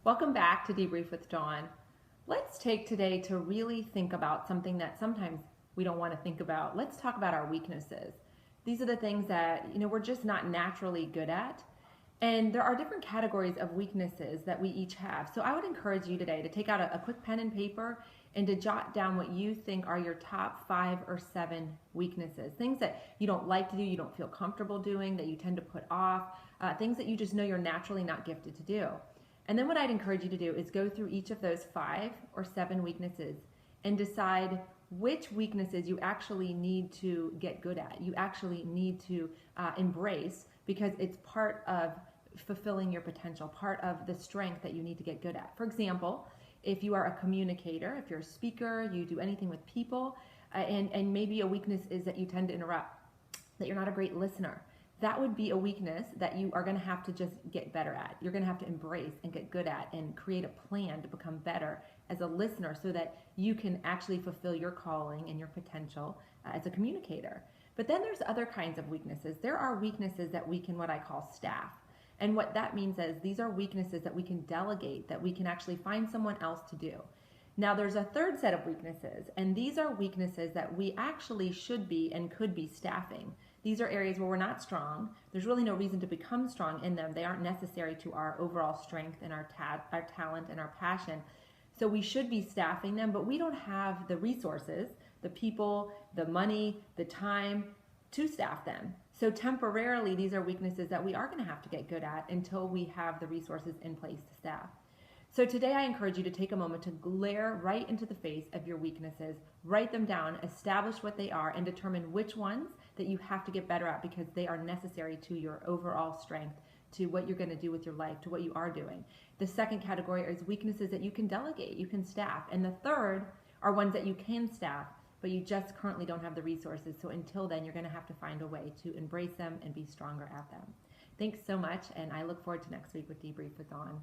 Welcome back to Debrief with Dawn. Let's take today to really think about something that sometimes we don't want to think about. Let's talk about our weaknesses. These are the things that, we're just not naturally good at. And there are different categories of weaknesses that we each have. So I would encourage you today to take out a quick pen and paper and to jot down what you think are your top 5 or 7 weaknesses. Things that you don't like to do, you don't feel comfortable doing, that you tend to put off, things that you just know you're naturally not gifted to do. And then what I'd encourage you to do is go through each of those 5 or 7 weaknesses and decide which weaknesses you actually need to get good at, you actually need to embrace, because it's part of fulfilling your potential, part of the strength that you need to get good at. For example, if you are a communicator, if you're a speaker, you do anything with people, and maybe a weakness is that you tend to interrupt, that you're not a great listener. That would be a weakness that you are going to have to just get better at. You're going to have to embrace and get good at and create a plan to become better as a listener so that you can actually fulfill your calling and your potential as a communicator. But then there's other kinds of weaknesses. There are weaknesses that we can, what I call, staff. And what that means is these are weaknesses that we can delegate, that we can actually find someone else to do. Now there's a third set of weaknesses, and these are weaknesses that we actually should be and could be staffing. These are areas where we're not strong. There's really no reason to become strong in them. They aren't necessary to our overall strength and our talent and our passion. So we should be staffing them, but we don't have the resources, the people, the money, the time to staff them. So temporarily, these are weaknesses that we are going to have to get good at until we have the resources in place to staff. So today I encourage you to take a moment to glare right into the face of your weaknesses, write them down, establish what they are, and determine which ones that you have to get better at because they are necessary to your overall strength, to what you're going to do with your life, to what you are doing. The second category is weaknesses that you can delegate, you can staff. And the third are ones that you can staff, but you just currently don't have the resources. So until then, you're going to have to find a way to embrace them and be stronger at them. Thanks so much, and I look forward to next week with Debrief with Dawn.